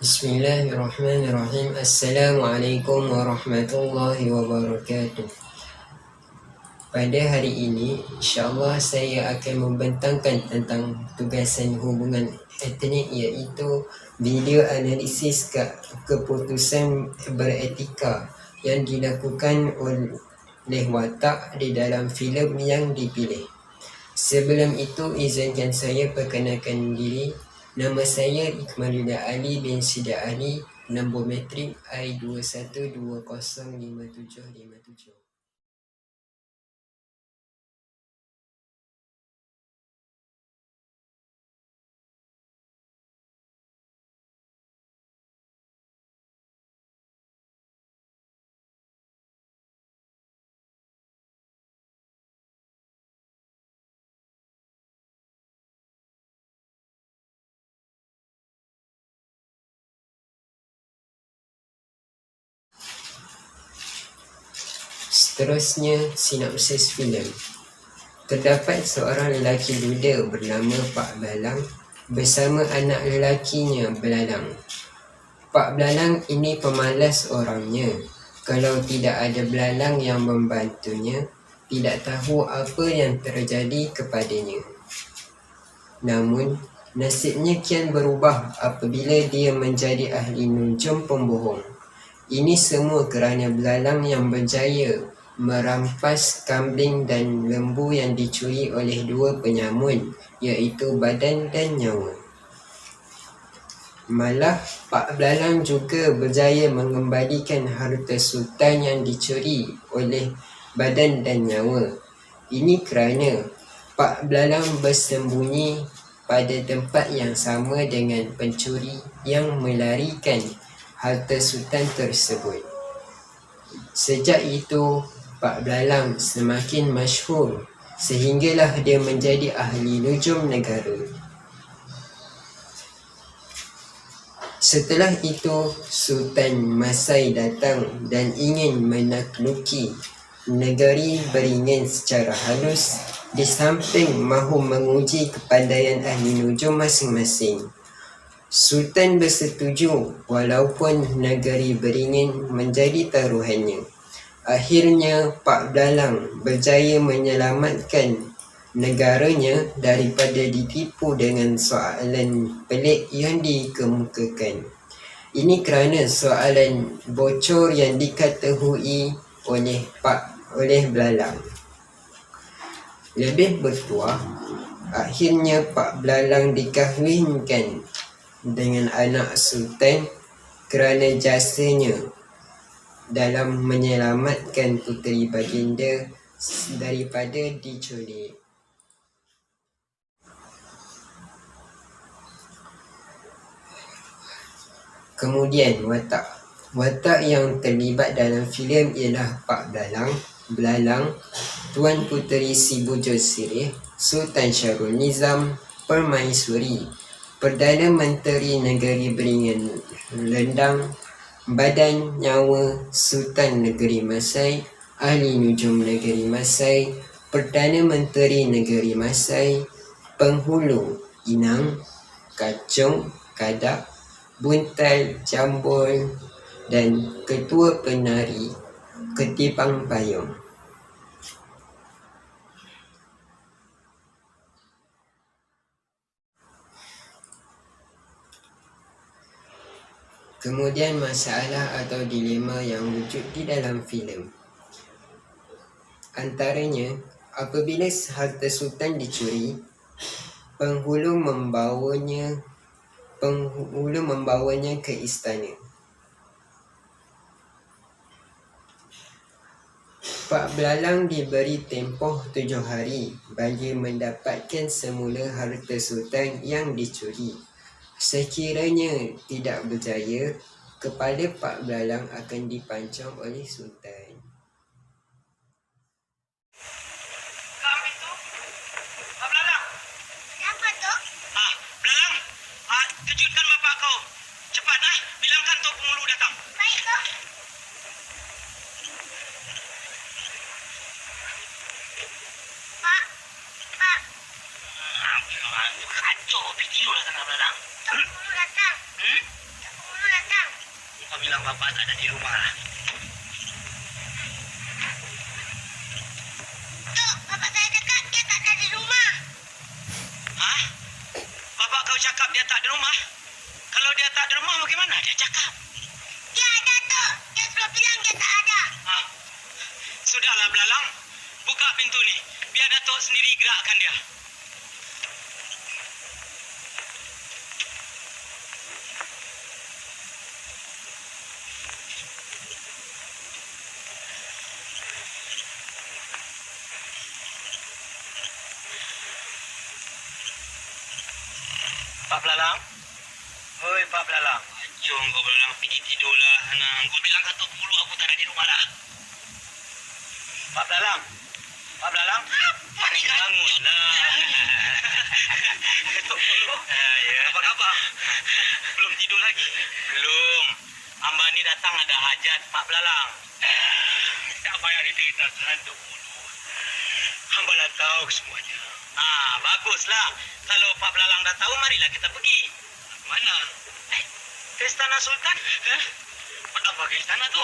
Bismillahirrahmanirrahim. Assalamualaikum warahmatullahi wabarakatuh. Pada hari ini, insyaAllah saya akan membentangkan tentang tugasan hubungan etnik, iaitu video analisis keputusan beretika yang dilakukan oleh watak di dalam filem yang dipilih. Sebelum itu, izinkan saya perkenalkan diri. Nama saya Ikmalullah Ali bin Sida Ali, nombor metrik I21205757. Seterusnya, sinopsis filem. Terdapat seorang lelaki duda bernama Pak Belalang bersama anak lelakinya Belalang. Pak Belalang ini pemalas orangnya. Kalau tidak ada Belalang yang membantunya, tidak tahu apa yang terjadi kepadanya. Namun, nasibnya kian berubah apabila dia menjadi ahli nujum pembohong. Ini semua kerana Belalang yang berjaya merampas kambing dan lembu yang dicuri oleh dua penyamun, iaitu badan dan nyawa. Malah Pak Belalang juga berjaya mengembalikan harta sultan yang dicuri oleh badan dan nyawa. Ini kerana Pak Belalang bersembunyi pada tempat yang sama dengan pencuri yang melarikan harta sultan tersebut. Sejak itu, Pak Belalang semakin masyhur sehinggalah dia menjadi ahli nujum negara. Setelah itu, Sultan Masai datang dan ingin menakluki negeri Beringin secara halus, di samping mahu menguji kepandaian ahli nujum masing-masing. Sultan bersetuju walaupun negeri Beringin menjadi taruhannya. Akhirnya Pak Belalang berjaya menyelamatkan negaranya daripada ditipu dengan soalan pelik yang dikemukakan. Ini kerana soalan bocor yang diketahui oleh Belalang. Lebih bertuah, akhirnya Pak Belalang dikahwinkan dengan anak Sultan kerana jasanya dalam menyelamatkan puteri baginda daripada diculik. Kemudian watak yang terlibat dalam filem ialah Pak Belalang, Tuan Puteri Si Bujur Sirih, Sultan Syarul Nizam, Permaisuri, Perdana Menteri Negeri Beringin Lendang, Badan Nyawa Sultan Negeri Masai, Ahli Nujum Negeri Masai, Perdana Menteri Negeri Masai, Penghulu Inang, Kacung, Kadak, Buntal, Jambul dan Ketua Penari Ketipang Payung. Kemudian masalah atau dilema yang wujud di dalam filem. Antaranya, apabila harta sultan dicuri, penghulu membawanya ke istana. Pak Belalang diberi tempoh 7 hari bagi mendapatkan semula harta sultan yang dicuri. Sekiranya tidak berjaya, kepala Pak Belalang akan dipancang oleh sultan. Kambing tu, Pak Belalang. Kenapa tu? Belalang, kejutkan bapak kau. Cepat bilangkan tu penghulu datang. Baik tu. Pak. Kacau video lah sana Belalang. Penghulu datang. Penghulu Papa bilang Bapak tak ada di rumah lah. Tok, Bapak saya cakap dia tak ada di rumah. Hah? Bapak kau cakap dia tak di rumah? Kalau dia tak di rumah bagaimana dia cakap? Dia ada, Tok. Dia sudah bilang dia tak ada. Sudahlah, Belalang. Buka pintu ni. Biar Datuk sendiri gerakkan dia. Pak Belalang? Hoi, Pak Belalang. Jom kau Belalang pergi tidurlah sana. Kau bilang Datuk Pulu aku tak ada di rumah lah. Pak Belalang? Pak Belalang? Apa ni kan? Bangunlah. Datuk Pulu? Ya. Apa khabar? Belum tidur lagi? Belum. Hamba ni datang ada hajat, Pak Belalang. Tak payah diceritakan, Datuk Pulu. Hamba dah tahu semuanya. Baguslah. Kalau Pak Belalang dah tahu, marilah kita pergi. Mana? Ke Istana Sultan. Apa ke istana tu?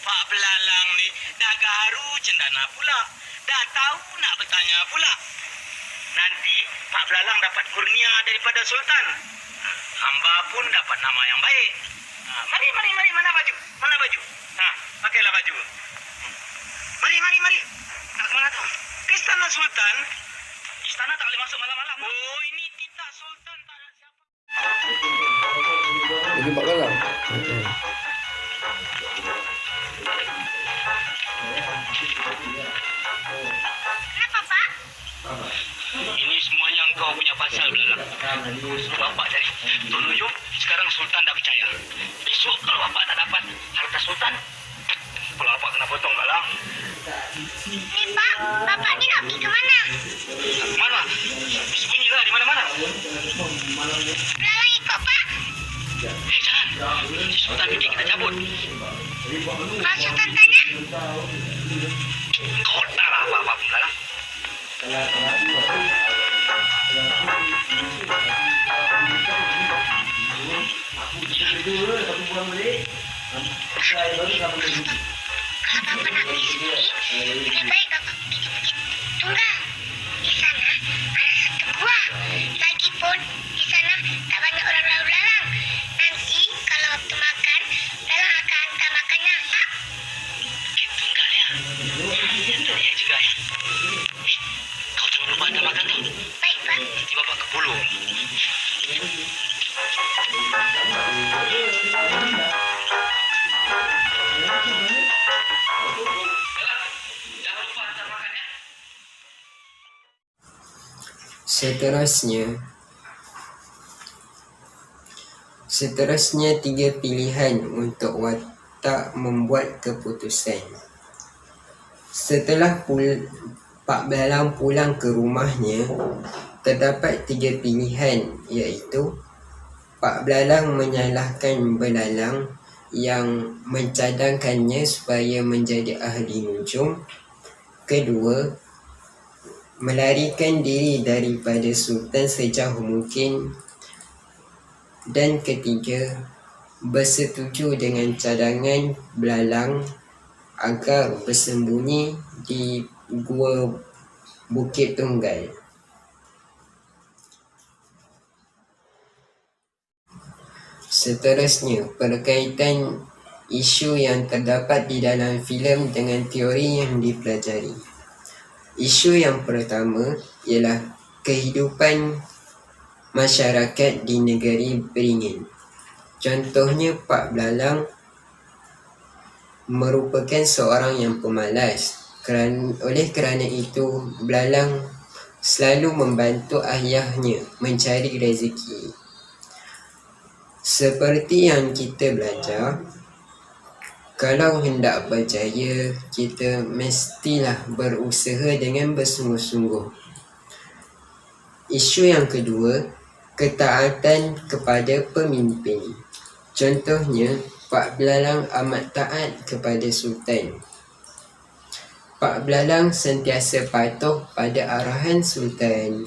Pak Belalang ni dah garu cendana pula. Dah tahu nak bertanya pula. Nanti Pak Belalang dapat kurnia daripada Sultan. Hamba pun dapat nama yang baik. Mari. Mana baju? Pakailah baju. Mari. Nak ke mana tu? Ke Istana Sultan. Istana tak boleh masuk malam-malam. Oh, ini titah Sultan tak ada siapa. Jadi Pak Belalang. Kenapa, Pak? Ini semuanya engkau punya pasal, Belalang. Bapak jadi tolong jom. Sekarang Sultan dah percaya. Besok kalau Bapak tak dapat harta Sultan, kalau Bapak kena potong, Belalang. Ni, Pak. Bapak ni nak pergi ke mana? Mana? Sembunyilah di mana-mana. Belalang ikut, Pak. Jangan. Sultan fikir kita cabut. Kalau Sultan tanya? Kau tak lah apa-apa pun, Belalang. Kalau Bapak nak pergi sendiri, lebih baik Bapak pergi ke Bukit Tunggal. Di sana ada satu gua. Lagipun di sana tak banyak orang lalu lalang. Nanti kalau waktu makan, Belalang akan hantar makannya, Pak. Bukit Tunggal ya? Itu dia juga ya. Kau jangan lupa hantar makan tu. Baik, Pak. Nanti Bapak ke Pulu. Seterusnya 3 pilihan untuk watak membuat keputusan. Setelah Pak Belalang pulang ke rumahnya, terdapat 3 pilihan, iaitu Pak Belalang menyalahkan Belalang yang mencadangkannya supaya menjadi ahli nujum. Kedua, melarikan diri daripada Sultan sejauh mungkin. Dan ketiga, bersetuju dengan cadangan Belalang agar bersembunyi di Gua Bukit Tunggal. Seterusnya, berkaitan isu yang terdapat di dalam filem dengan teori yang dipelajari. Isu yang pertama ialah kehidupan masyarakat di negeri beringin. Contohnya, Pak Belalang merupakan seorang yang pemalas. Oleh kerana itu, Belalang selalu membantu ayahnya mencari rezeki. Seperti yang kita belajar, kalau hendak berjaya, kita mestilah berusaha dengan bersungguh-sungguh. Isu yang kedua, ketaatan kepada pemimpin. Contohnya, Pak Belalang amat taat kepada Sultan. Pak Belalang sentiasa patuh pada arahan Sultan.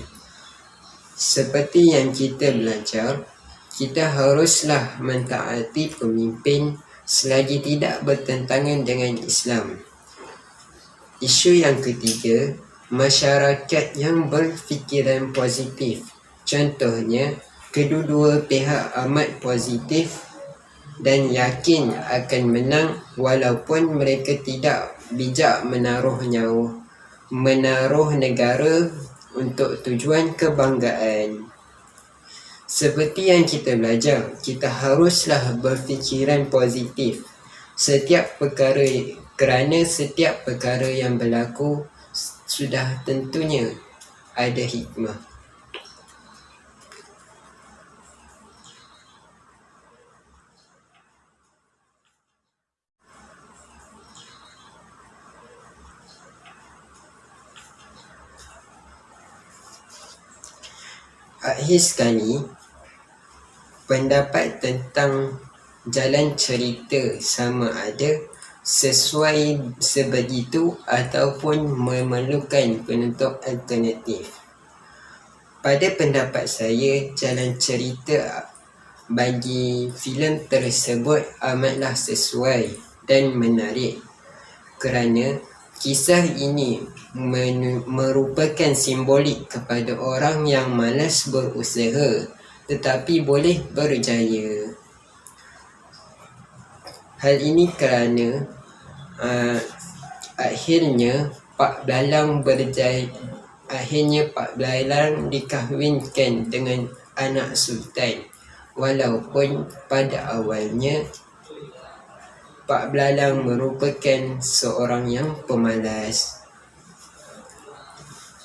Seperti yang kita belajar, kita haruslah mentaati pemimpin selagi tidak bertentangan dengan Islam. Isu yang ketiga, masyarakat yang berfikiran positif. Contohnya, kedua-dua pihak amat positif dan yakin akan menang walaupun mereka tidak bijak menaruh negara untuk tujuan kebanggaan. Seperti yang kita belajar, kita haruslah berfikiran positif kerana setiap perkara yang berlaku sudah tentunya ada hikmah. Akhir sekali, pendapat tentang jalan cerita sama ada sesuai sebegitu ataupun memerlukan penutup alternatif. Pada pendapat saya, jalan cerita bagi filem tersebut amatlah sesuai dan menarik kerana kisah ini merupakan simbolik kepada orang yang malas berusaha tetapi boleh berjaya. Hal ini kerana akhirnya Pak Belalang dikahwinkan dengan anak sultan, walaupun pada awalnya Pak Belalang merupakan seorang yang pemalas.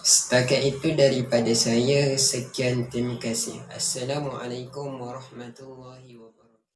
Setakat itu daripada saya. Sekian, terima kasih. Assalamualaikum warahmatullahi wabarakatuh.